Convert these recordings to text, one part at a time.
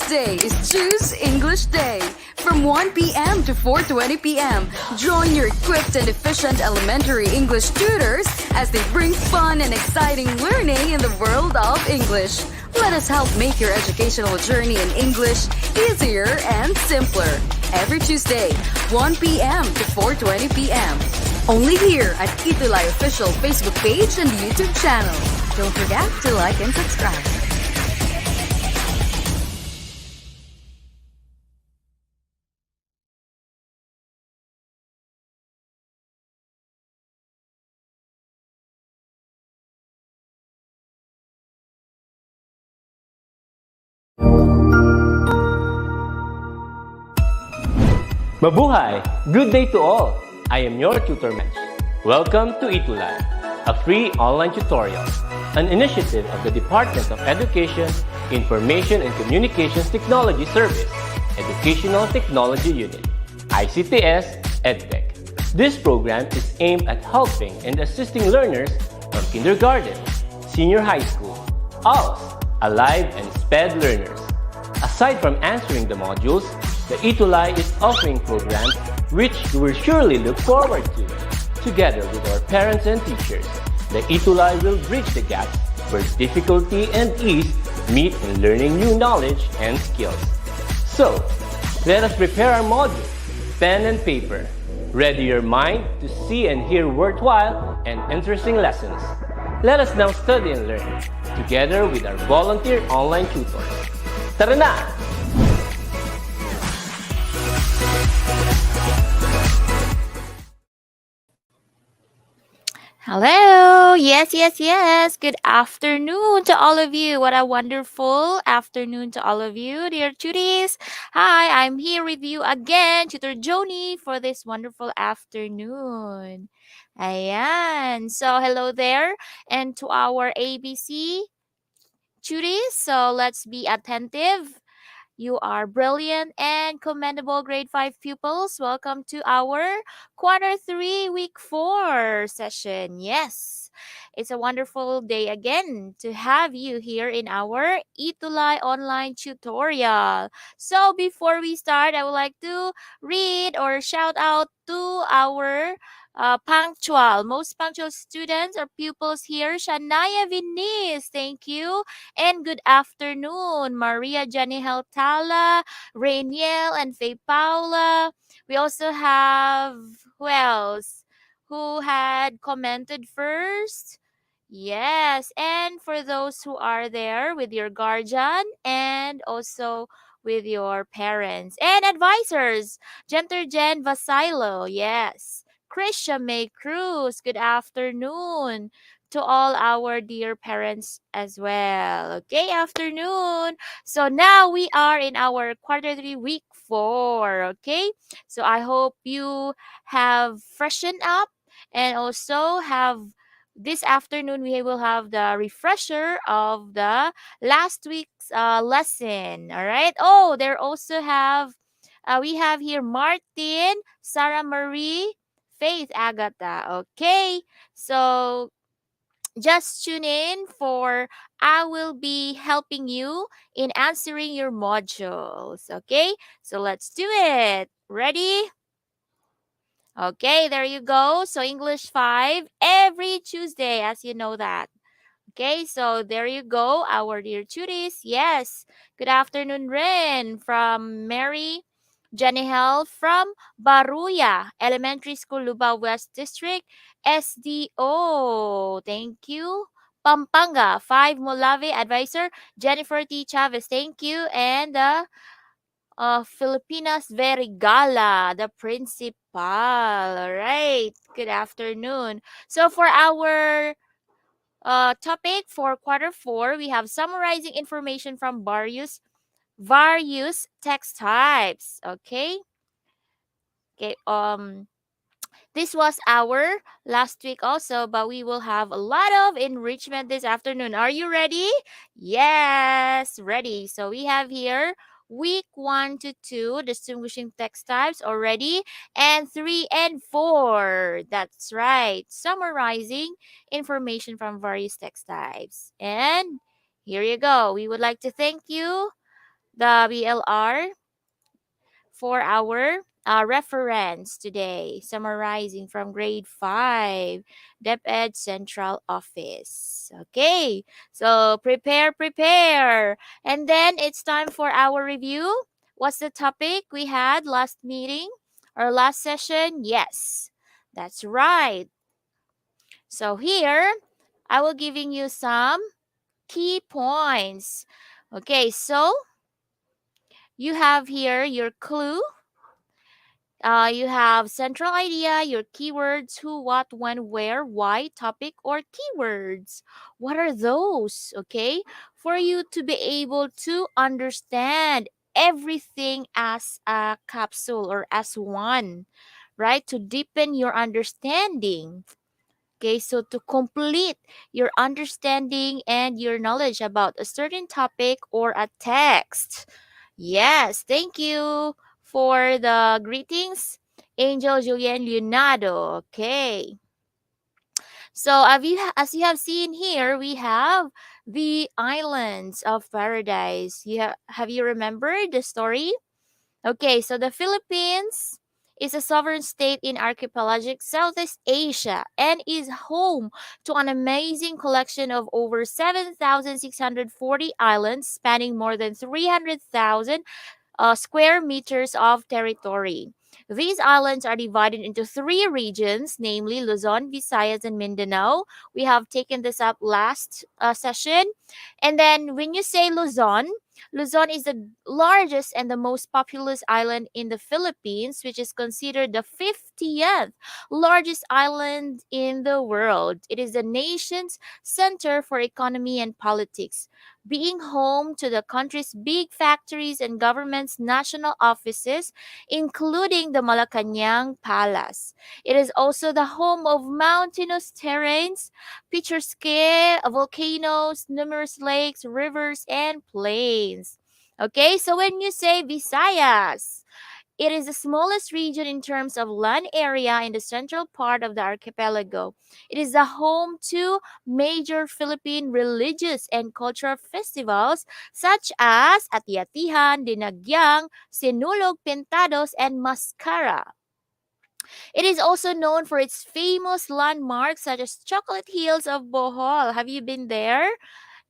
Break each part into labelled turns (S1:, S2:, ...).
S1: Tuesday is Choose English Day. From 1 p.m. to 4:20 p.m., join your equipped and efficient elementary English tutors as they bring fun and exciting learning in the world of English. Let us help make your educational journey in English easier and simpler. Every Tuesday, 1 p.m. to 4:20 p.m. Only here at ETUlay official Facebook page and YouTube channel. Don't forget to like and subscribe.
S2: Mabuhay! Good day to all! I am your tutor Mesh. Welcome to ETUlay, a free online tutorial, an initiative of the Department of Education, Information and Communications Technology Service, Educational Technology Unit, ICTS EdTech. This program is aimed at helping and assisting learners from kindergarten, senior high school, ALS, Alive and SPED learners. Aside from answering the modules, the ETUlay is offering programs which you will surely look forward to. Together with our parents and teachers, the ETUlay will bridge the gap where difficulty and ease meet in learning new knowledge and skills. So, let us prepare our modules, pen and paper. Ready your mind to see and hear worthwhile and interesting lessons. Let us now study and learn, together with our volunteer online tutors. Tara na!
S3: Hello. Yes. Good afternoon to all of you. What a wonderful afternoon to all of you, dear tuties. Hi, I'm here with you again, Tutor Joni, for this wonderful afternoon. Ayan. So, hello there. And to our ABC tuties, so let's be attentive. You are brilliant and commendable grade 5 pupils. Welcome to our quarter 3 week 4 session. Yes, it's a wonderful day again to have you here in our ETUlay online tutorial. So before we start, I would like to read or shout out to our most punctual students or pupils here. Shania Vinis, thank you. And good afternoon, Maria Janihel Tala, Rainiel, and Faye Paula. We also have, who else? Who had commented first? Yes, and for those who are there with your guardian and also with your parents and advisors, Genter Jen Vasilo, yes. Krisha May Cruz, good afternoon to all our dear parents as well. Okay, afternoon. So now we are in our quarter 3 week 4. Okay, so I hope you have freshened up and also have this afternoon we will have the refresher of the last week's lesson. All right. Oh, there also have we have here Martin, Sarah Marie, Faith Agatha. Okay. So just tune in for I will be helping you in answering your modules. Okay. So let's do it. Ready? Okay, there you go. So English 5 every Tuesday, as you know that. Okay, so there you go, our dear tuties. Yes, good afternoon, Ren, from Mary Janihel from Baruya Elementary School, Lubao West District, SDO. Thank you. Pampanga, 5 Molave Advisor, Jennifer T. Chavez. Thank you. And Filipinas Verigala, the principal. All right. Good afternoon. So for our topic for quarter 4, we have summarizing information from various text types. Okay. Okay. This was our last week also, but we will have a lot of enrichment this afternoon. Are you ready? Yes, ready. So we have here week 1 to 2, distinguishing text types already, and 3 and 4. That's right. Summarizing information from various text types. And here you go. We would like to thank you the BLR for our reference today, summarizing from grade 5, DepEd Central Office. Okay, so prepare. And then it's time for our review. What's the topic we had last meeting or last session? Yes, that's right. So here, I will giving you some key points. Okay, so you have here your clue. You have central idea, your keywords, who, what, when, where, why, topic, or keywords. What are those? Okay, for you to be able to understand everything as a capsule or as one, right? To deepen your understanding. Okay, so to complete your understanding and your knowledge about a certain topic or a text. Yes, thank you for the greetings, Angel, Julian, Leonardo. Okay, so as you have seen here, we have the islands of paradise. Have you remembered the story? Okay, so the Philippines is a sovereign state in archipelagic Southeast Asia and is home to an amazing collection of over 7,640 islands spanning more than 300,000 square meters of territory. These islands are divided into three regions, namely Luzon, Visayas, and Mindanao. We have taken this up last session. And then when you say Luzon, Luzon is the largest and the most populous island in the Philippines, which is considered the 50th largest island in the world. It is the nation's center for economy and politics, being home to the country's big factories and government's national offices, including the Malacanang Palace. It is also the home of mountainous terrains, picturesque volcanoes, numerous lakes, rivers, and plains. Okay, so when you say Visayas, it is the smallest region in terms of land area in the central part of the archipelago. It is the home to major Philippine religious and cultural festivals such as Ati-Atihan, Dinagyang, Sinulog, Pintados, and Mascara. It is also known for its famous landmarks such as Chocolate Hills of Bohol. Have you been there?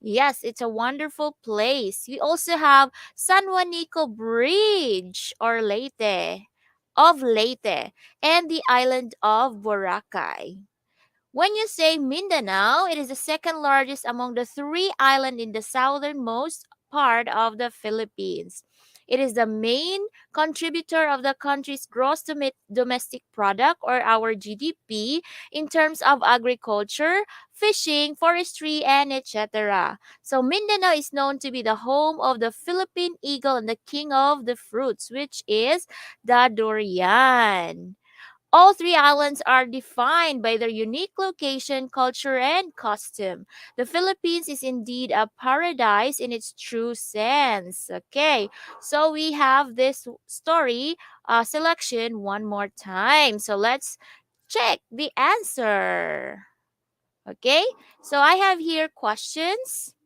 S3: Yes, it's a wonderful place. We also have San Juanico Bridge or Leyte, and the island of Boracay. When you say Mindanao, it is the second largest among the three islands in the southernmost part of the Philippines. It is the main contributor of the country's gross domestic product or our GDP in terms of agriculture, fishing, forestry, and etc. So Mindanao is known to be the home of the Philippine eagle and the king of the fruits, which is the durian. All three islands are defined by their unique location, culture, and costume. The Philippines is indeed a paradise in its true sense. Okay, so we have this story selection one more time. So let's check the answer. Okay, so I have here questions.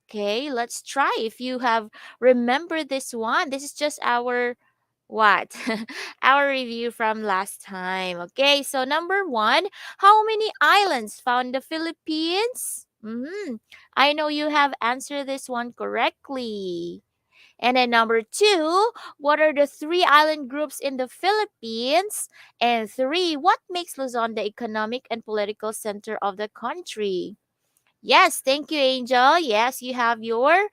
S3: Okay, let's try if you have remembered this one. This is just our what? Our review from last time. Okay, so number 1, how many islands found the Philippines? I know you have answered this one correctly. And then number 2, what are the 3 island groups in the Philippines? And 3, what makes Luzon the economic and political center of the country? Yes, thank you, Angel. Yes, you have your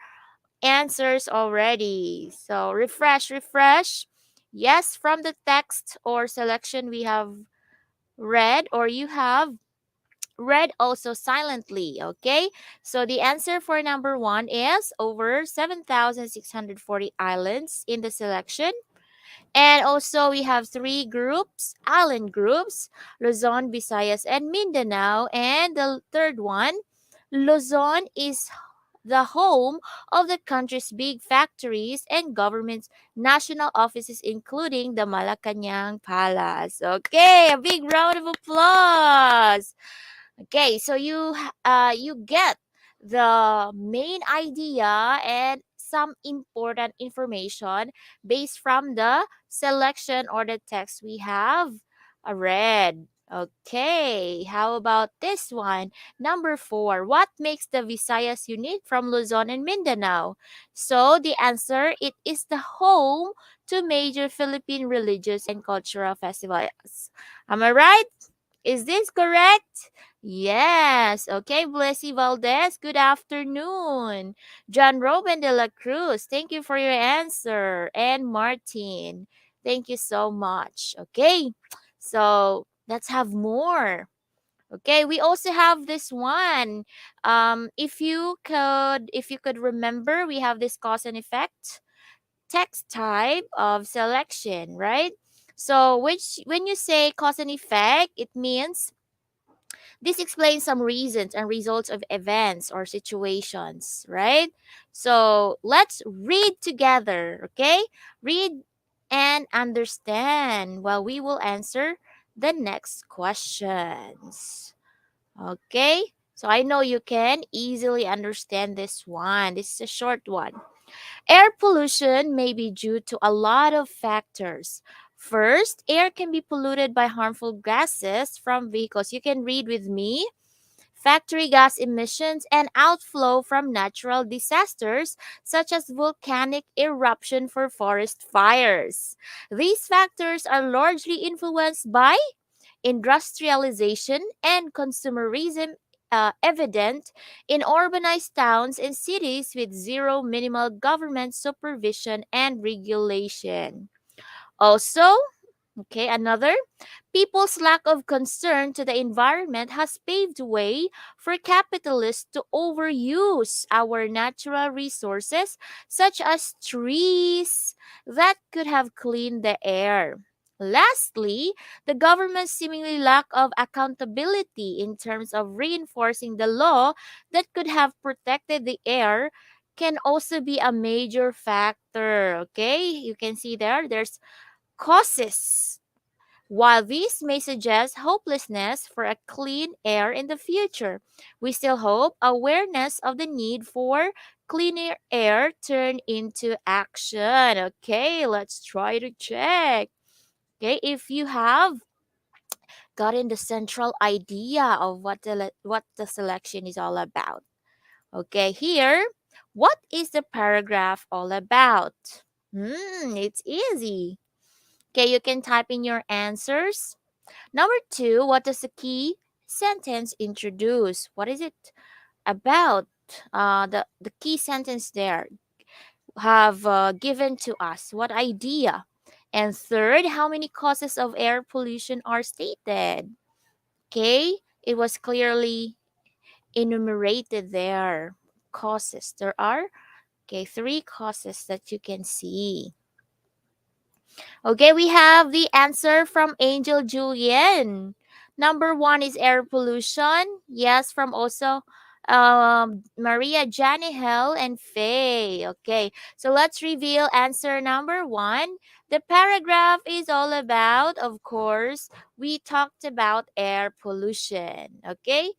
S3: answers already. So refresh. Yes, from the text or selection we have read or you have read also silently. Okay, so the answer for number 1 is over 7,640 islands in the selection. And also we have 3 groups, island groups, Luzon, Visayas, and Mindanao. And the third one, Luzon is the home of the country's big factories and government's national offices, including the Malacanang Palace. Okay, a big round of applause. Okay, so you get the main idea and some important information based from the selection or the text we have read. Okay, how about this one? Number 4, what makes the Visayas unique from Luzon and Mindanao? So the answer, it is the home to major Philippine religious and cultural festivals. Am I right? Is this correct? Yes. Okay, Blessy Valdez, good afternoon. John Robin de la Cruz, thank you for your answer. And Martin, thank you so much. Okay, so let's have more. Okay, we also have this one. If you could remember, we have this cause and effect text type of selection, right? So which when you say cause and effect, it means this explains some reasons and results of events or situations, right? So let's read together, okay? Read and understand while we will answer the next questions. Okay? So I know you can easily understand this one. This is a short one. Air pollution may be due to a lot of factors. First, air can be polluted by harmful gases from vehicles. You can read with me. Factory gas emissions and outflow from natural disasters such as volcanic eruption for forest fires. These factors are largely influenced by industrialization and consumerism, evident in urbanized towns and cities with zero minimal government supervision and regulation. Also, okay, another, people's lack of concern to the environment has paved way for capitalists to overuse our natural resources, such as trees, that could have cleaned the air. Lastly, the government's seemingly lack of accountability in terms of reinforcing the law that could have protected the air can also be a major factor. Okay, you can see there's causes. While this may suggest hopelessness for a clean air in the future, we still hope awareness of the need for cleaner air turn into action. Okay, let's try to check. Okay, if you have gotten the central idea of what the selection is all about. Okay, here, what is the paragraph all about? It's easy. Okay, you can type in your answers. Number 2, what does the key sentence introduce? What is it about? The key sentence there have given to us. What idea? And third, how many causes of air pollution are stated? Okay, it was clearly enumerated there. Causes. There are, okay, 3 causes that you can see. Okay, we have the answer from Angel Julian. Number 1 is air pollution. Yes, from also Maria Janihel and Faye. Okay, so let's reveal answer number 1. The paragraph is all about, of course, we talked about air pollution. Okay,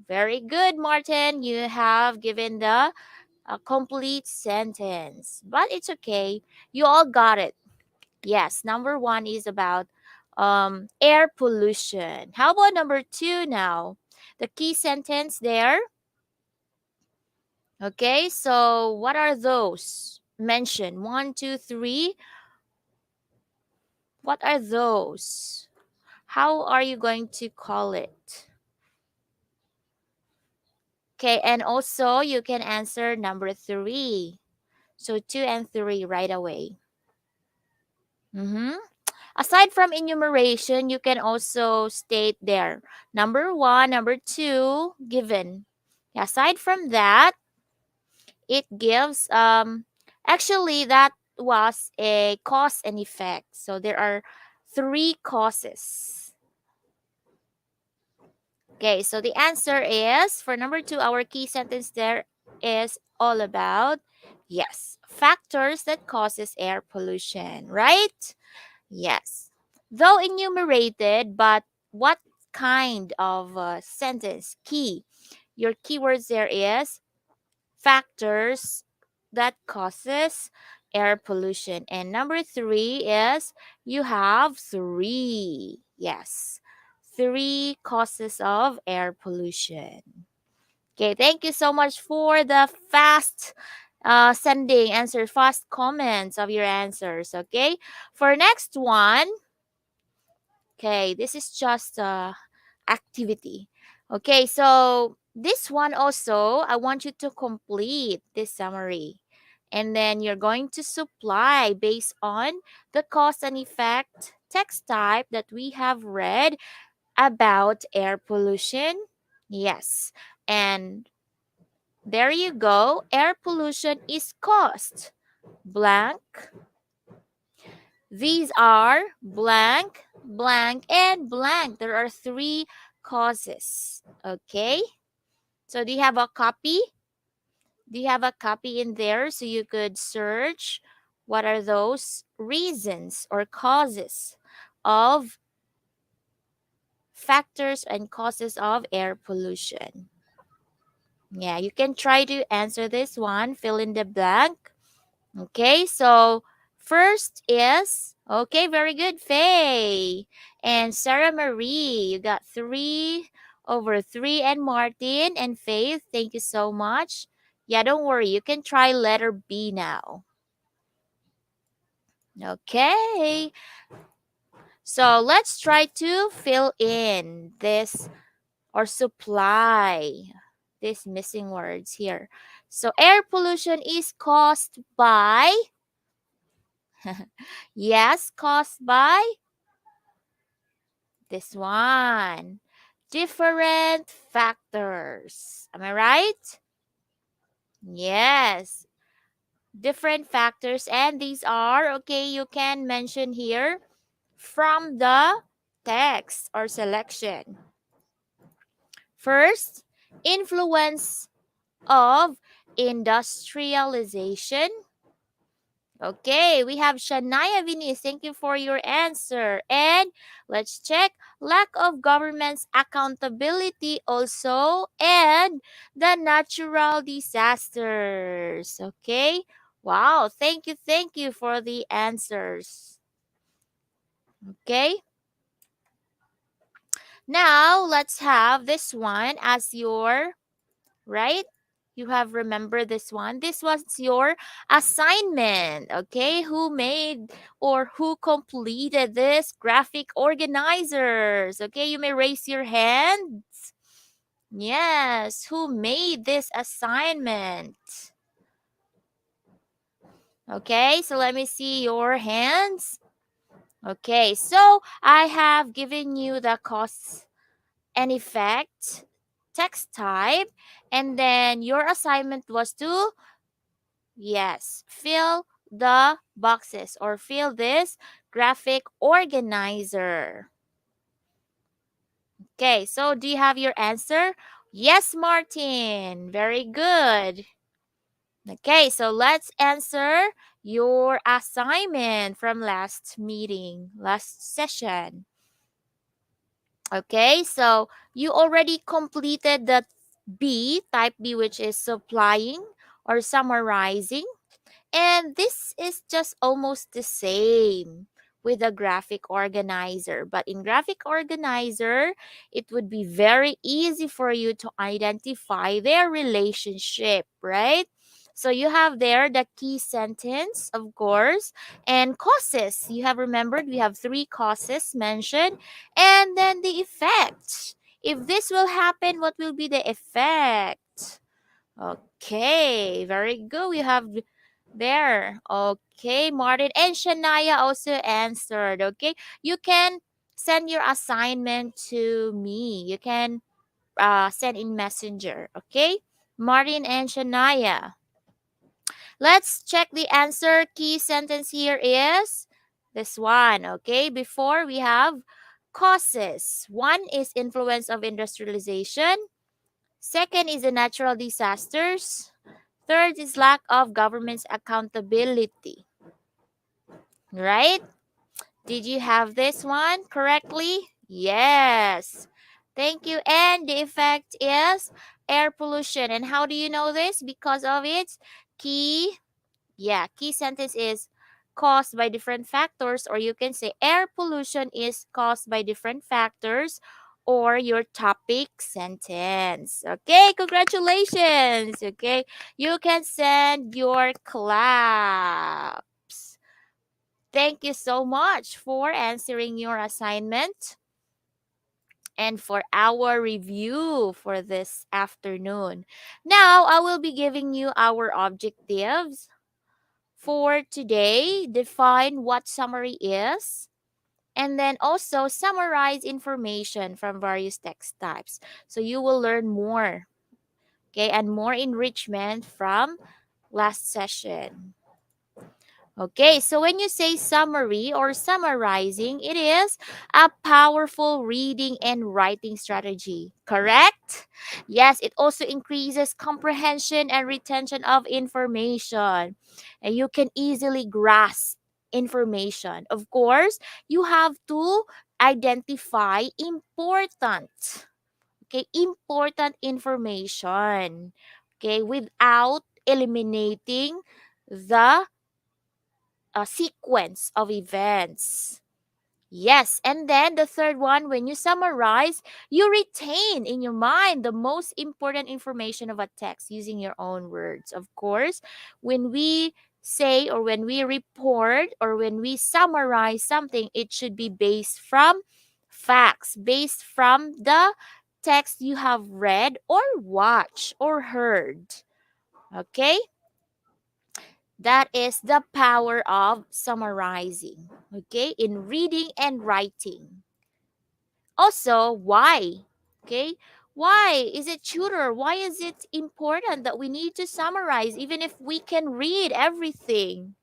S3: very good, Martin. You have given the complete sentence, but it's okay. You all got it. Yes, number 1 is about air pollution. How about number 2 now? The key sentence there. Okay, so what are those? Mention 1, 2, 3. What are those? How are you going to call it? Okay, and also you can answer number 3. So 2 and 3 right away. Mm-hmm. Aside from enumeration, you can also state there number 1, number 2 given. Aside from that, it gives actually that was a cause and effect. So there are 3 causes. Okay, so the answer is for number 2, our key sentence there is all about, yes, factors that causes air pollution, right? Yes. Though enumerated, but what kind of sentence? Key. Your keywords there is factors that causes air pollution. And number 3 is you have 3. Yes. 3 causes of air pollution. Okay, thank you so much for the fast sending answer, fast comments of your answers. Okay, for next one, okay, this is just activity. Okay, so this one also, I want you to complete this summary. And then you're going to supply based on the cause and effect text type that we have read about air pollution. Yes. And there you go. Air pollution is caused blank. These are blank, blank, and blank. There are 3 causes. Okay? So do you have a copy? Do you have a copy in there so you could search what are those reasons or causes of factors and causes of air pollution? Yeah, you can try to answer this one. Fill in the blank. Okay, so first is, okay, very good, Faye. And Sarah Marie, you got 3/3. And Martin and Faith, thank you so much. Yeah, don't worry, you can try letter B now. Okay, so let's try to fill in this or supply these missing words here. So air pollution is caused by, yes, caused by this one. Different factors. Am I right? Yes. Different factors. And these are, okay, you can mention here from the text or selection. First, influence of industrialization. Okay, we have Shania Vinis. Thank you for your answer. And let's check lack of government's accountability also and the natural disasters. Okay, wow, thank you for the answers. Okay, now let's have this one as your, right? You have remembered this one. This was your assignment, okay? Who made or who completed this graphic organizers? Okay, you may raise your hands. Yes, who made this assignment? Okay, so let me see your hands. Okay, so I have given you the cause and effect text type, and then your assignment was to, yes, fill the boxes or fill this graphic organizer. Okay, so do you have your answer? Yes, Martin. Very good. Okay, so let's answer your assignment from last meeting, last session. Okay, so you already completed the B, type B, which is supplying or summarizing. And this is just almost the same with the graphic organizer. But in graphic organizer, it would be very easy for you to identify their relationship, right? So you have there the key sentence, of course, and causes. You have remembered we have 3 causes mentioned, and then the effect. If this will happen, what will be the effect? Okay, very good. We have there. Okay, Martin and Shania also answered. Okay, you can send your assignment to me. You can send in Messenger. Okay, Martin and Shania. Let's check the answer. Key sentence here is this one. Okay, before we have causes. One is influence of industrialization. Second is the natural disasters. Third is lack of government's accountability. Right? Did you have this one correctly? Yes. Thank you. And the effect is air pollution. And how do you know this? Because of its key, key sentence is caused by different factors, or you can say air pollution is caused by different factors, or your topic sentence. Okay, congratulations. Okay, you can send your claps. Thank you so much for answering your assignment and for our review for this afternoon. Now, I will be giving you our objectives for today. Define what summary is, and then also summarize information from various text types. So you will learn more, okay, and more enrichment from last session. Okay, so when you say summary or summarizing, it is a powerful reading and writing strategy, correct? Yes, it also increases comprehension and retention of information. And you can easily grasp information. Of course, you have to identify important information, okay, without eliminating the a sequence of events. Yes, and then the third one, when you summarize, you retain in your mind the most important information of a text using your own words. Of course, when we say or when we report or when we summarize something, it should be based from facts, based from the text you have read or watched or heard. Okay? That is the power of summarizing, okay, in reading and writing. Also, why? Okay, why is it tutor? Why is it important that we need to summarize even if we can read everything?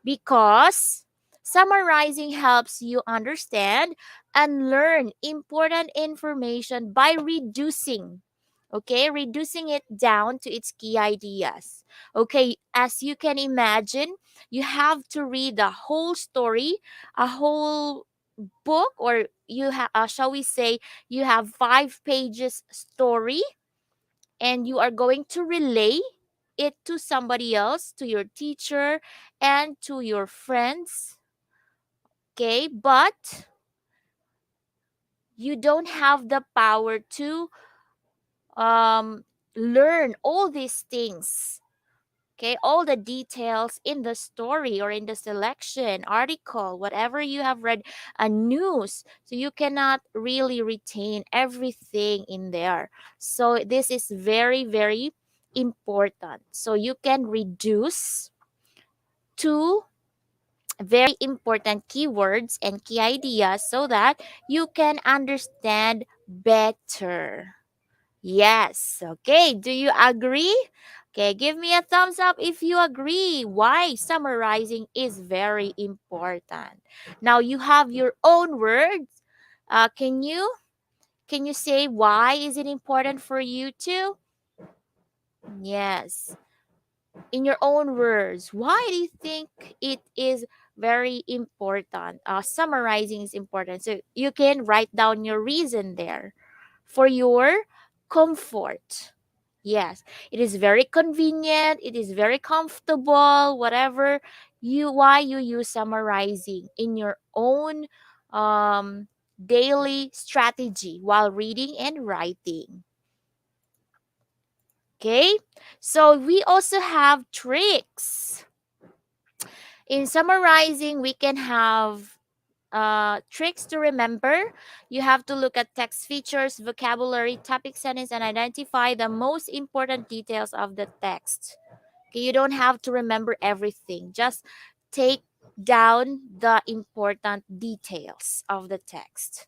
S3: Because summarizing helps you understand and learn important information by reducing it down to its key ideas. Okay, as you can imagine, you have to read the whole story, a whole book, or you have, shall we say, you have 5 pages story, and you are going to relay it to somebody else, to your teacher and to your friends. Okay, but you don't have the power to um, learn all these things. Okay, all the details in the story or in the selection, article, whatever you have read, a news. So you cannot really retain everything in there. So this is very, very important. So you can reduce to very important keywords and key ideas so that you can understand better. Yes. Okay. Do you agree? Okay. Give me a thumbs up if you agree. Why summarizing is very important. Now you have your own words. Can you say why is it important for you to? Yes. In your own words, why do you think it is very important? Summarizing is important. So you can write down your reason there for your comfort. Yes, it is very convenient, it is very comfortable, whatever why you use summarizing in your own daily strategy while reading and writing. Okay, so we also have tricks. In summarizing, we can have tricks to remember. You have to look at text features, vocabulary, topic sentence, and identify the most important details of the text. Okay, you don't have to remember everything. Just take down the important details of the text.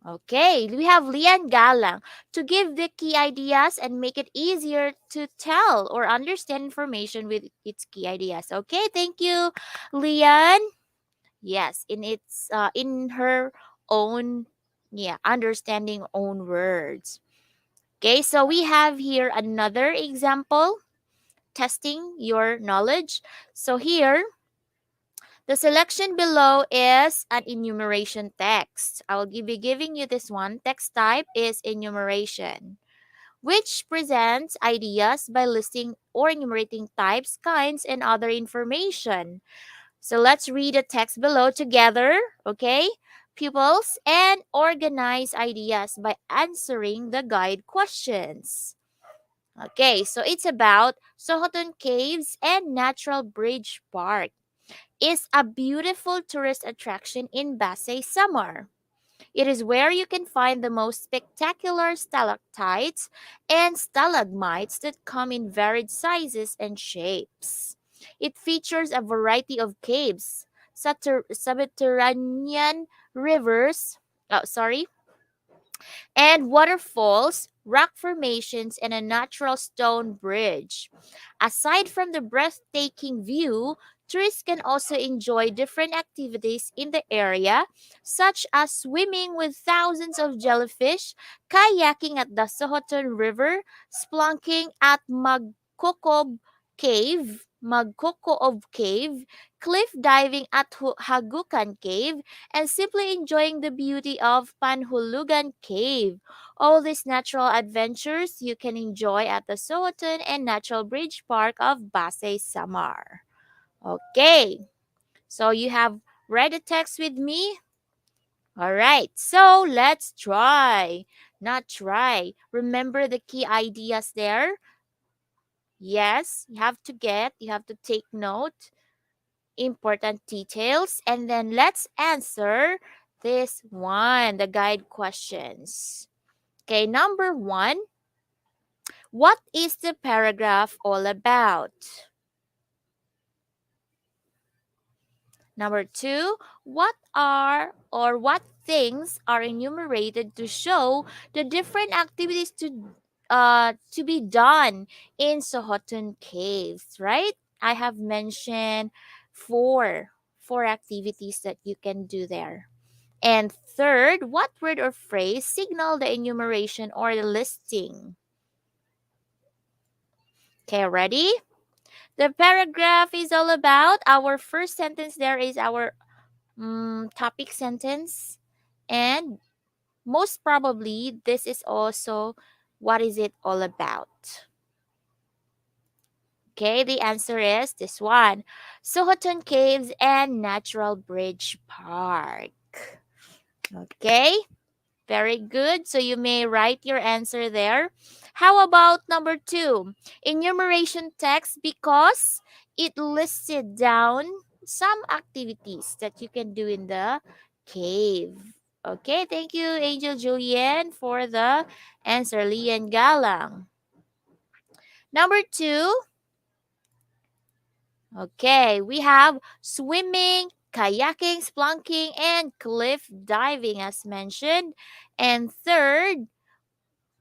S3: Okay, we have Lian Galang to give the key ideas and make it easier to tell or understand information with its key ideas. Okay, thank you, Lian. Yes, in her own understanding own words. Okay, so we have here another example testing your knowledge. So here the selection below is an enumeration text. I will be giving you this one. Text type is enumeration. which presents ideas by listing or enumerating types, kinds, and other information. So let's read the text below together, okay? Pupils, and organize ideas by answering the guide questions. Okay, so it's about Sohoton Caves and Natural Bridge Park. Is a beautiful tourist attraction in Basay, Samar. It is where you can find the most spectacular stalactites and stalagmites that come in varied sizes and shapes. It features a variety of caves, subterranean rivers, and waterfalls, rock formations, and a natural stone bridge. Aside from the breathtaking view, tourists can also enjoy different activities in the area, such as swimming with thousands of jellyfish, kayaking at the Sohoton River, splunking at Magkokoob Cave, cliff diving at Hagukan Cave, and simply enjoying the beauty of Panhulugan Cave. All these natural adventures you can enjoy at the Sohoton and Natural Bridge Park of Basay Samar. Okay, so you have read the text with me? All right, so let's try. Not try. Remember the key ideas there? Yes, you have to take note, important details, and then let's answer this one, the guide questions. Okay, number one, what is the paragraph all about? Number two, what things are enumerated to show the different activities to be done in Sohoton Caves, right? I have mentioned four activities that you can do there. And third, what word or phrase signal the enumeration or the listing? Okay, ready? The paragraph is all about our first sentence. There is our topic sentence, and most probably this is also what is it all about. Okay, the answer is this one: Sohoton Caves and Natural Bridge Park. Okay, very good. So you may write your answer there. How about number two? Enumeration text, because it listed down some activities that you can do in the cave. Okay, thank you, Angel Julian, for the answer. Lian Galang. Number two, okay, we have swimming, kayaking, splunking, and cliff diving as mentioned. And third,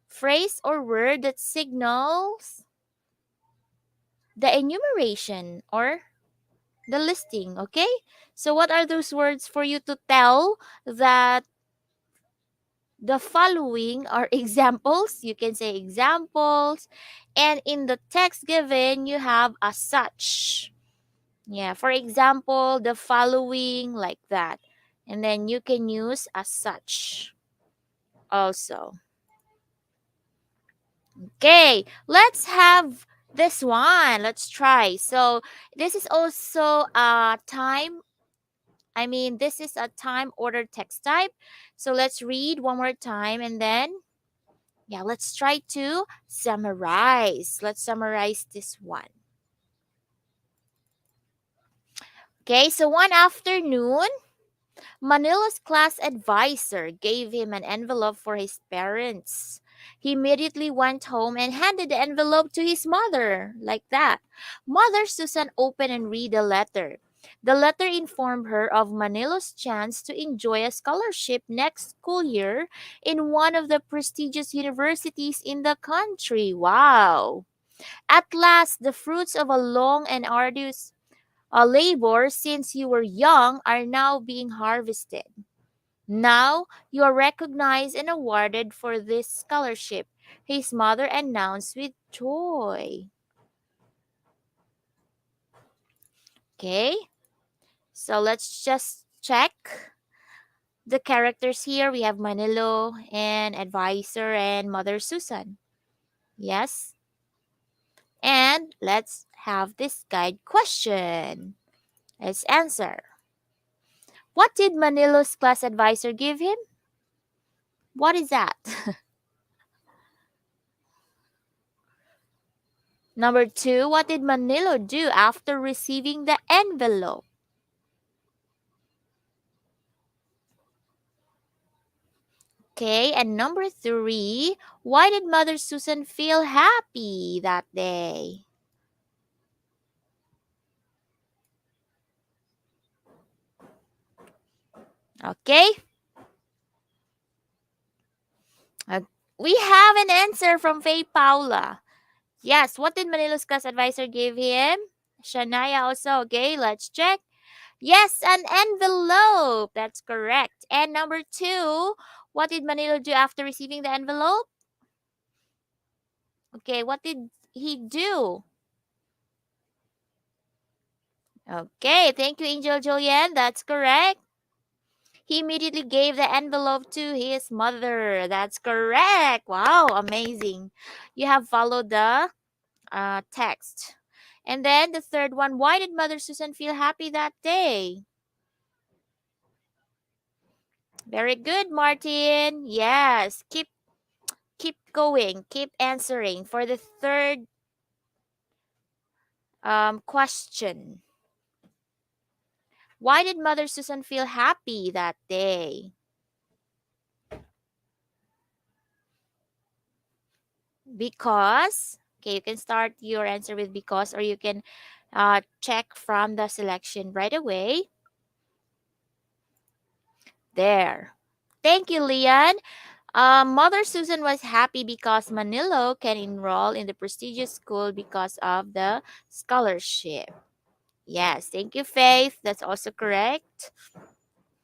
S3: phrase or word that signals the enumeration or the listing, okay? So what are those words for you to tell that the following are examples? You can say examples. And in the text given, you have as such. Yeah, for example, the following, like that. And then you can use as such also. Okay, let's have this one. Let's try. So, this is also a this is a time ordered text type. So, let's read one more time and then, yeah, let's try to summarize. Let's summarize this one. Okay, so one afternoon, Manila's class advisor gave him an envelope for his parents. He immediately went home and handed the envelope to his mother, like that. Mother Susan opened and read the letter. The letter informed her of Manila's chance to enjoy a scholarship next school year in one of the prestigious universities in the country. Wow! At last, the fruits of a long and arduous labor since you were young are now being harvested. Now you are recognized and awarded for this scholarship, his mother announced with joy. Okay, so let's just check the characters here. We have Manilo and advisor and Mother Susan. Yes. And let's have this guide question. Let's answer. What did Manilo's class advisor give him? What is that? Number two, what did Manilo do after receiving the envelope? Okay, and number three, why did Mother Susan feel happy that day? Okay, uh, we have an answer from Faye Paula. Yes, what did Manilo's class advisor give him? Shania also. Okay, let's check. Yes, an envelope. That's correct. And number two, what did Manilo do after receiving the envelope? Okay, what did he do? Okay, thank you, Angel Julian. That's correct. He immediately gave the envelope to his mother. That's correct. Wow, amazing. You have followed the text. And then the third one, why did Mother Susan feel happy that day? Very good, Martin. Yes, keep going, keep answering for the third question. Why did Mother Susan feel happy that day? Because, okay, you can start your answer with because, or you can check from the selection right away. There. Thank you, Leon. Mother Susan was happy because Manilo can enroll in the prestigious school because of the scholarship. Yes, thank you, Faith. That's also correct.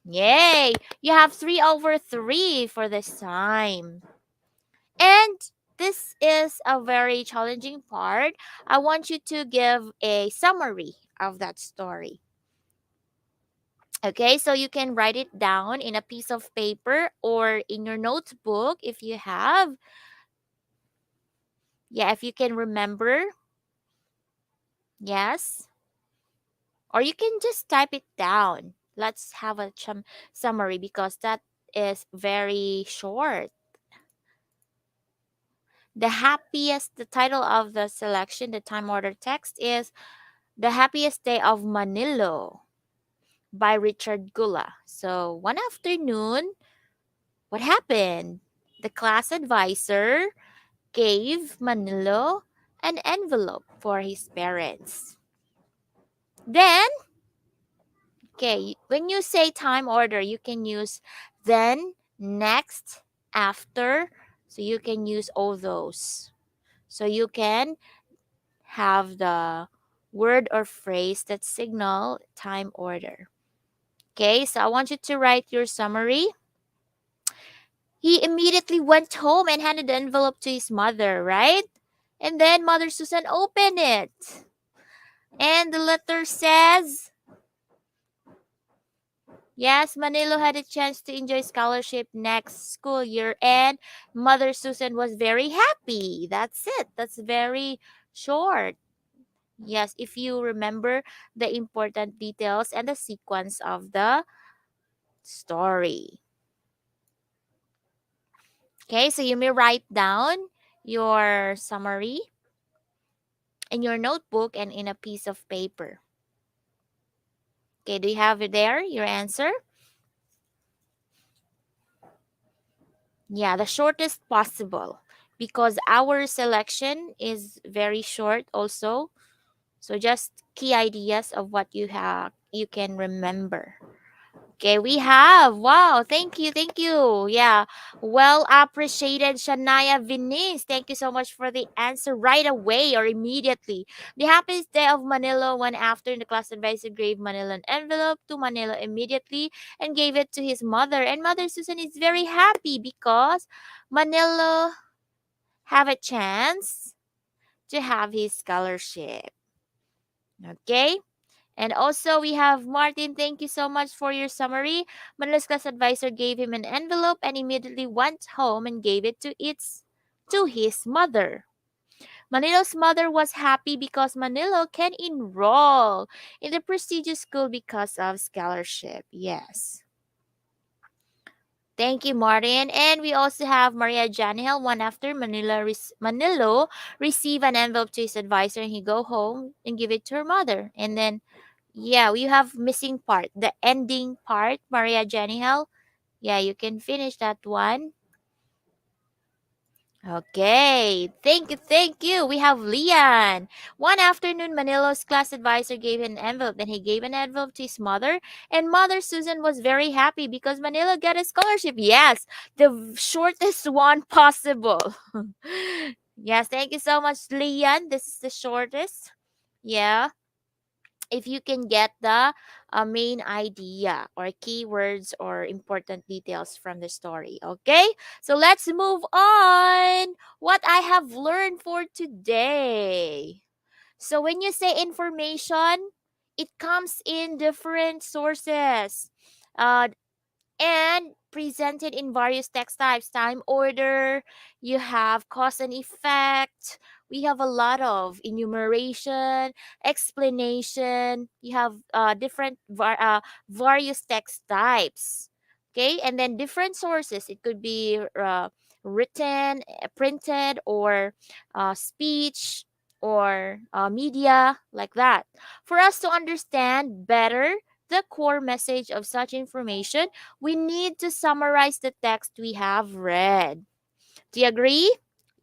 S3: Yay! You have 3/3 for this time. And this is a very challenging part. I want you to give a summary of that story. Okay, so you can write it down in a piece of paper or in your notebook if you have. Yeah, if you can remember. Yes. Or you can just type it down. Let's have a summary because that is very short. The title of the selection, the time order text is The Happiest Day of Manilo by Richard Gula. So one afternoon, what happened? The class advisor gave Manilo an envelope for his parents. Then, okay, when you say time order, you can use then, next, after. So you can use all those. So you can have the word or phrase that signal time order. Okay, so I want you to write your summary. He immediately went home and handed the envelope to his mother, right? And then Mother Susan opened it. And the letter says, yes, Manilo had a chance to enjoy scholarship next school year, and Mother Susan was very happy. That's it. That's very short. Yes, if you remember the important details and the sequence of the story. Okay, so you may write down your summary in your notebook and in a piece of paper. Okay, do you have it there, your answer? Yeah, the shortest possible because our selection is very short also. So just key ideas of what you can remember. Okay, we have. Wow, thank you, thank you. Yeah, well appreciated, Shania Venice. Thank you so much for the answer right away or immediately. The happiest day of Manila when after the class advisor gave Manila an envelope to Manila immediately and gave it to his mother. And Mother Susan is very happy because Manila have a chance to have his scholarship. Okay? And also, we have Martin. Thank you so much for your summary. Manila's class advisor gave him an envelope and immediately went home and gave it to his mother. Manilo's mother was happy because Manilo can enroll in the prestigious school because of scholarship. Yes. Thank you, Martin. And we also have Maria Janihel. One after Manilo receive an envelope to his advisor, and he go home and give it to her mother. And then, yeah, we have missing part, the ending part, Maria Janihel. Yeah, you can finish that one. Okay, thank you, thank you. We have Leon. One afternoon, Manilo's class advisor gave him an envelope. Then he gave an envelope to his mother, and Mother Susan was very happy because Manilo got a scholarship. Yes, the shortest one possible. Yes, thank you so much, Leon. This is the shortest. Yeah, if you can get the main idea or keywords or important details from the story. Okay, so let's move on. What I have learned for today. So when you say information, it comes in different sources. And presented in various text types, time order, you have cause and effect, we have a lot of enumeration, explanation, you have different various text types. Okay, and then different sources, it could be written, printed, or speech, or media, like that. For us to understand better the core message of such information, we need to summarize the text we have read. Do you agree?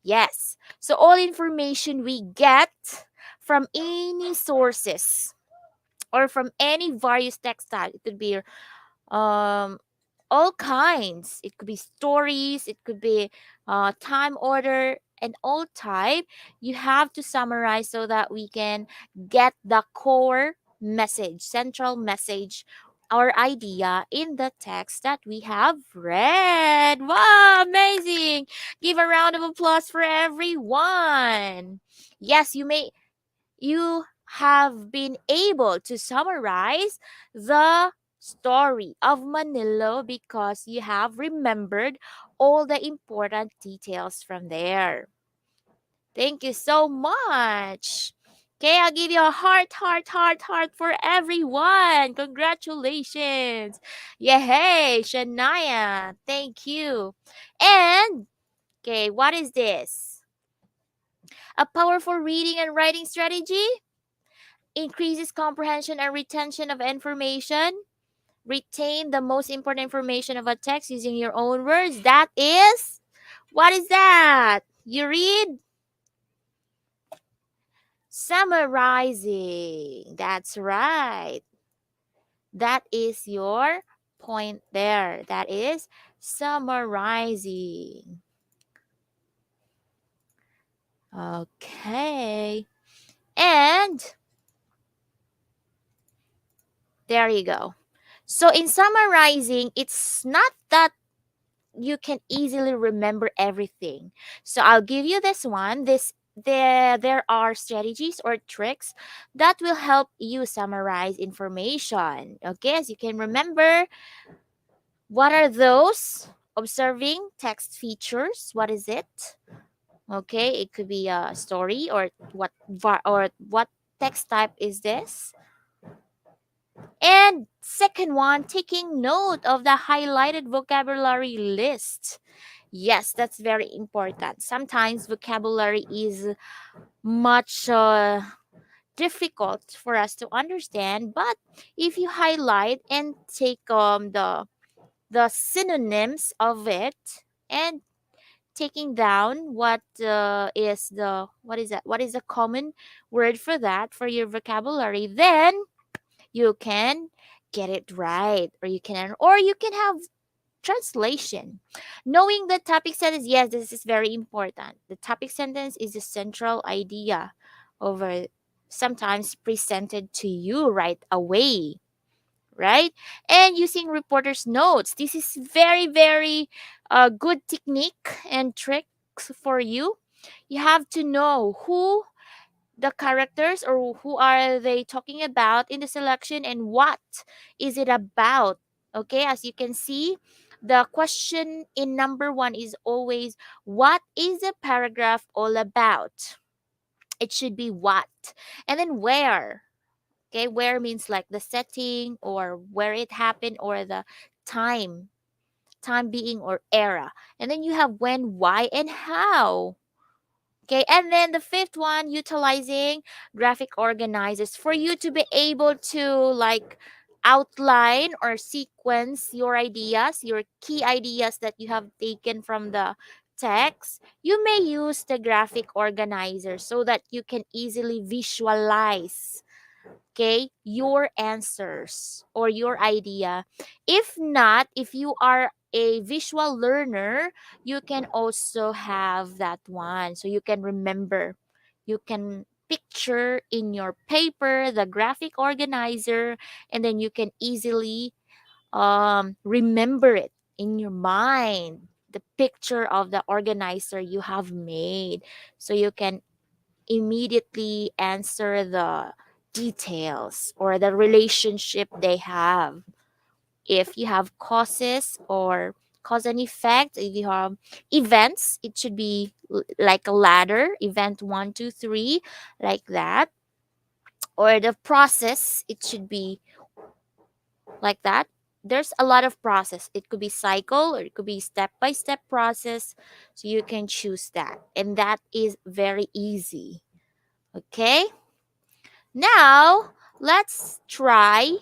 S3: Yes. So all information we get from any sources or from any various text type, it could be um all kinds. It could be stories, it could be time order, and all type. You have to summarize so that we can get the core message, central message, or idea in the text that we have read. Wow, amazing! Give a round of applause for everyone. Yes, you have been able to summarize the story of Manila because you have remembered all the important details from there. Thank you so much. Okay, I'll give you a heart for everyone. Congratulations. Yay, Shania. Thank you. And, okay, what is this? A powerful reading and writing strategy? Increases comprehension and retention of information. Retain the most important information of a text using your own words. That is, what is that? You read? Summarizing. That's right. That is your point there. That is summarizing. Okay. And there you go. So in summarizing, it's not that you can easily remember everything. So I'll give you this one. There are strategies or tricks that will help you summarize information. Okay, as you can remember, what are those? Observing text features. What is it? Okay, it could be a story, or what text type is this? And second one, taking note of the highlighted vocabulary list. Yes, that's very important. Sometimes vocabulary is much difficult for us to understand, but if you highlight and take the synonyms of it, and taking down what is that? What is a common word for that for your vocabulary? Then you can get it right, or you can have translation. Knowing the topic sentence, yes, this is very important. The topic sentence is the central idea over sometimes presented to you right away, right? And using reporter's notes. This is very, very good technique and tricks for you. You have to know who the characters, or who are they talking about in the selection, and what is it about. Okay, as you can see, the question in number one is always, what is the paragraph all about? It should be what. And then where. Okay, where means like the setting or where it happened or the time, time being or era. And then you have when, why, and how. Okay, and then the fifth one, utilizing graphic organizers for you to be able to like outline or sequence your ideas, your key ideas that you have taken from the text. You may use the graphic organizer so that you can easily visualize, okay, your answers or your idea. If not, if you are a visual learner, you can also have that one so you can remember, you can picture in your paper the graphic organizer, and then you can easily remember it in your mind, the picture of the organizer you have made, so you can immediately answer the details or the relationship they have. If you have causes or cause and effect, if you have events, it should be like a ladder, event one, two, three, like that. Or the process, it should be like that. There's a lot of process. It could be cycle or it could be step by step process. So you can choose that. And that is very easy. Okay? Now, let's try.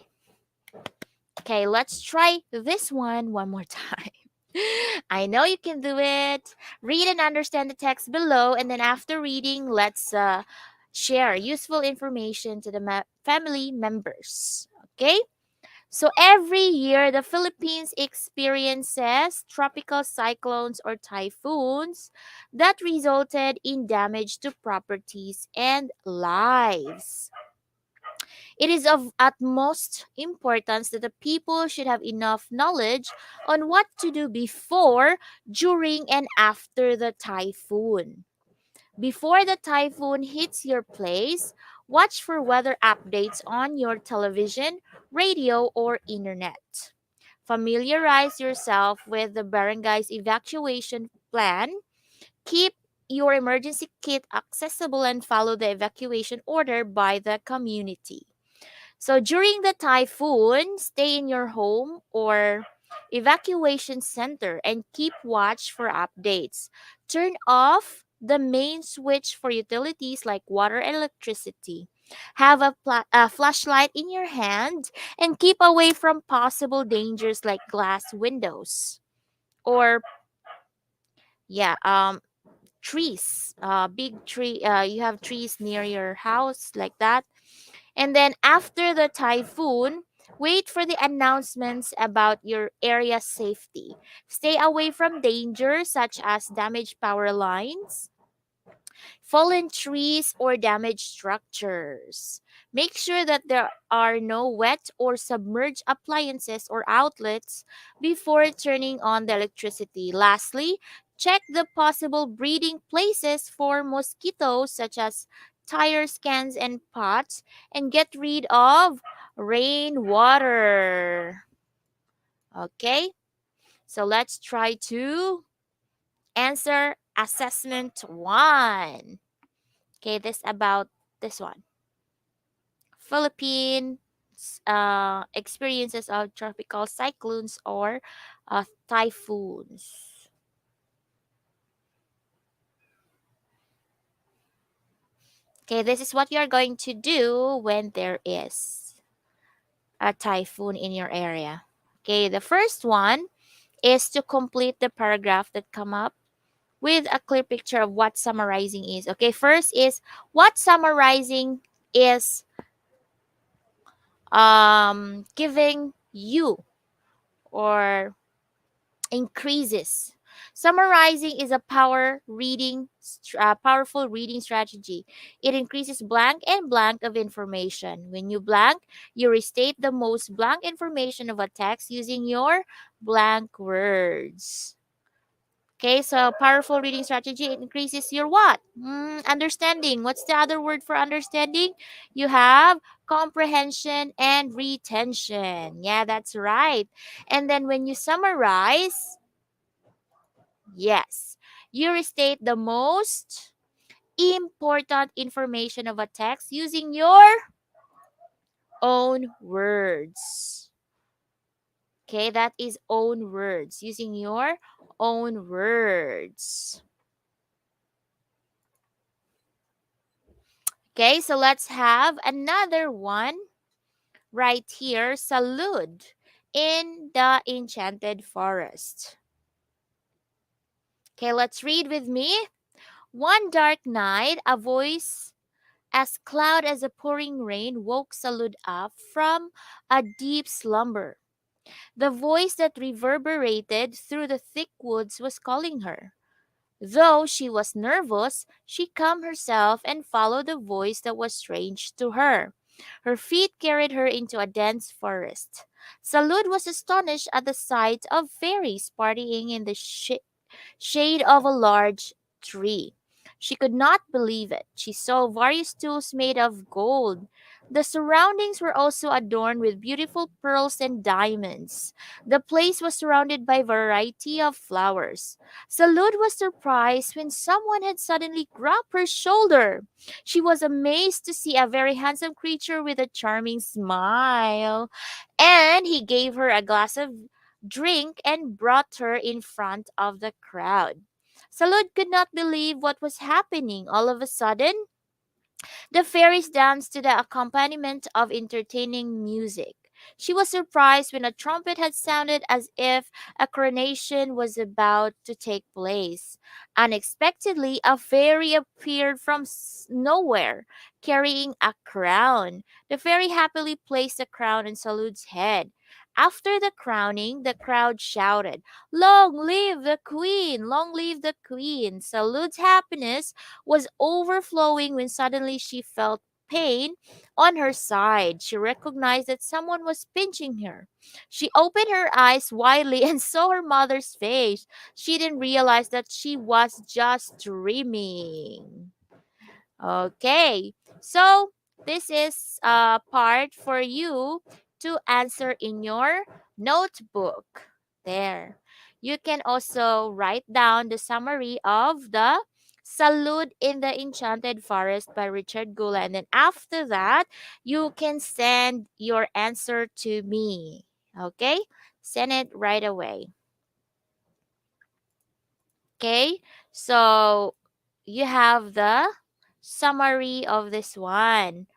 S3: Okay, let's try this one more time. I know you can do it. Read and understand the text below, and then after reading, let's share useful information to the family members. Okay? So every year, the Philippines experiences tropical cyclones or typhoons that resulted in damage to properties and lives. It is of utmost importance that the people should have enough knowledge on what to do before, during, and after the typhoon. Before the typhoon hits your place, watch for weather updates on your television, radio, or internet. Familiarize yourself with the barangay's evacuation plan. Keep your emergency kit accessible and follow the evacuation order by the community. So during the typhoon, stay in your home or evacuation center and keep watch for updates. Turn off the main switch for utilities like water and electricity. Have a flashlight in your hand and keep away from possible dangers like glass windows or yeah, trees. Big tree. You have trees near your house like that. And then after the typhoon, wait for the announcements about your area's safety. Stay away from danger such as damaged power lines, fallen trees, or damaged structures. Make sure that there are no wet or submerged appliances or outlets before turning on the electricity. Lastly, check the possible breeding places for mosquitoes such as tire cans and pots, and get rid of rainwater. Okay, so let's try to answer assessment one. Okay, this about this one. Philippines experiences of tropical cyclones or typhoons. Okay, this is what you're going to do when there is a typhoon in your area. Okay, the first one is to complete the paragraph that come up with a clear picture of what summarizing is. Okay, first is what summarizing is giving you or increases. Summarizing is a powerful reading strategy. It increases blank and blank of information. When you blank, you restate the most blank information of a text using your blank words. Okay, so powerful reading strategy, it increases your what? Understanding. What's the other word for understanding? You have comprehension and retention. Yeah, that's right. And then when you summarize, yes, you restate the most important information of a text using your own words. Okay, that is own words, using your own words. Okay, so let's have another one right here. Salud in the enchanted forest. Okay, let's read with me. One dark night, a voice as cloud as a pouring rain woke Salud up from a deep slumber. The voice that reverberated through the thick woods was calling her. Though she was nervous, she calmed herself and followed the voice that was strange to her. Her feet carried her into a dense forest. Salud was astonished at the sight of fairies partying in the shade of a large tree. She could not believe it. She saw various tools made of gold. The surroundings were also adorned with beautiful pearls and diamonds. The place was surrounded by a variety of flowers. Salud was surprised when someone had suddenly grabbed her shoulder. She was amazed to see a very handsome creature with a charming smile, and he gave her a glass of drink and brought her in front of the crowd. Salud could not believe what was happening. All of a sudden, the fairies danced to the accompaniment of entertaining music. She was surprised when a trumpet had sounded as if a coronation was about to take place. Unexpectedly, a fairy appeared from nowhere, carrying a crown. The fairy happily placed the crown on Salud's head. After the crowning, the crowd shouted, "Long live the queen! Long live the queen!" Salud's happiness was overflowing when suddenly she felt pain on her side. She recognized that someone was pinching her. She opened her eyes widely and saw her mother's face. She didn't realize that she was just dreaming. Okay, so this is a part for you to answer in your notebook. There. You can also write down the summary of the Salud in the Enchanted Forest by Richard Gula. And then after that, you can send your answer to me. Okay? Send it right away. Okay? So you have the summary of this one.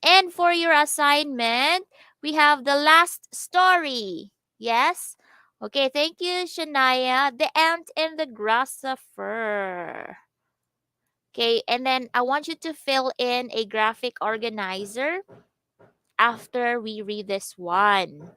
S3: And for your assignment, we have the last story. Yes? Okay, thank you, Shania. The ant and the grasshopper. Okay, and then I want you to fill in a graphic organizer after we read this one.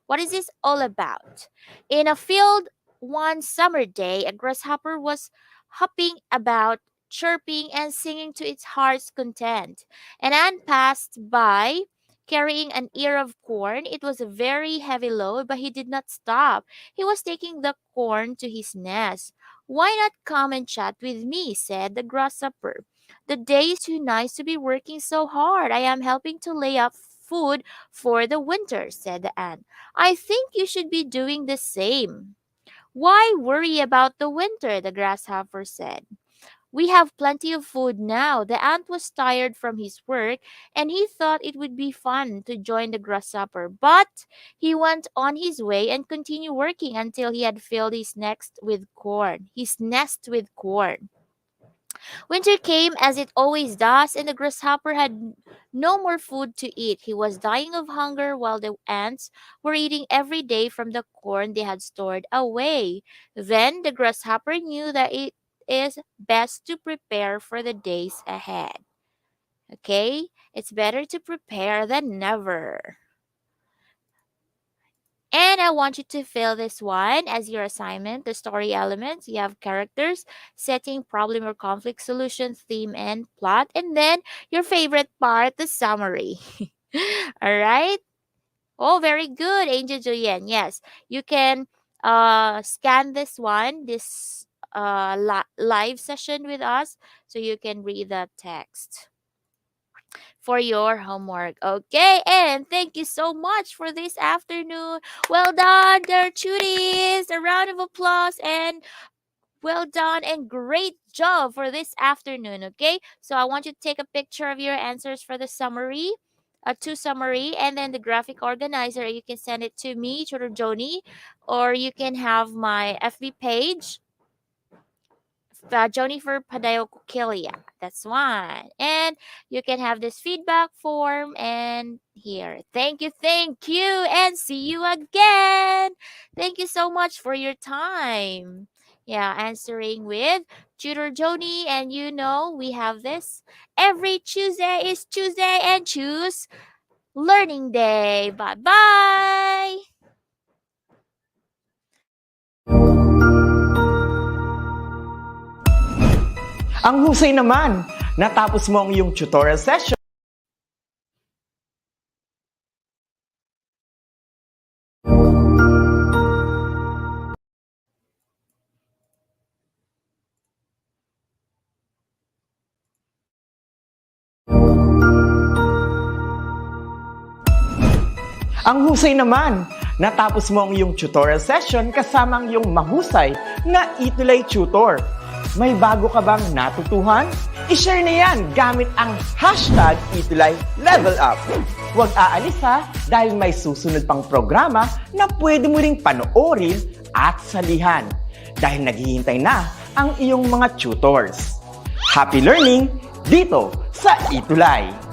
S3: What is this all about? In a field one summer day, a grasshopper was hopping about, chirping and singing to its heart's content. An ant passed by carrying an ear of corn. It was a very heavy load, but he did not stop. He was taking the corn to his nest. "Why not come and chat with me?" said the grasshopper. "The day is too nice to be working so hard. I am helping to lay up food for the winter," said the ant. "I think you should be doing the same." "Why worry about the winter?" the grasshopper said. "We have plenty of food now." The ant was tired from his work and he thought it would be fun to join the grasshopper, but he went on his way and continued working until he had filled his nest with corn. Winter came as it always does, and the grasshopper had no more food to eat. He was dying of hunger while the ants were eating every day from the corn they had stored away. Then the grasshopper knew that it is best to prepare for the days ahead. Okay? It's better to prepare than never. And I want you to fill this one as your assignment. The story elements, you have characters, setting, problem or conflict solution, theme, and plot. And then your favorite part, the summary. All right? Oh, very good, Angel Julian. Yes, you can scan this one, this live session with us, so you can read the text for your homework. Okay, and thank you so much for this afternoon. Well done, dear cuties. A round of applause and Well done and great job for this afternoon, okay? So I want you to take a picture of your answers for the summary, to summary, and then the graphic organizer. You can send it to me, Tutor Joni, or you can have my FB page, Jennifer Padayo Kukilia. That's one. And you can have this feedback form and here. Thank you, and see you again. Thank you so much for your time. Yeah, answering with Tutor Joni, and you know we have this every Tuesday is Tuesday and choose Learning Day. Bye-bye.
S4: Ang husay naman! Natapos mo ang iyong tutorial session. Ang husay naman! Natapos mo ang iyong tutorial session kasama ang iyong mahusay na ETUlay tutor. May bago ka bang natutuhan? I-share na yan gamit ang hashtag ETUlay Level Up. Huwag aalis ha, dahil may susunod pang programa na pwede mo ring panoorin at salihan. Dahil naghihintay na ang iyong mga tutors. Happy learning dito sa ETUlay!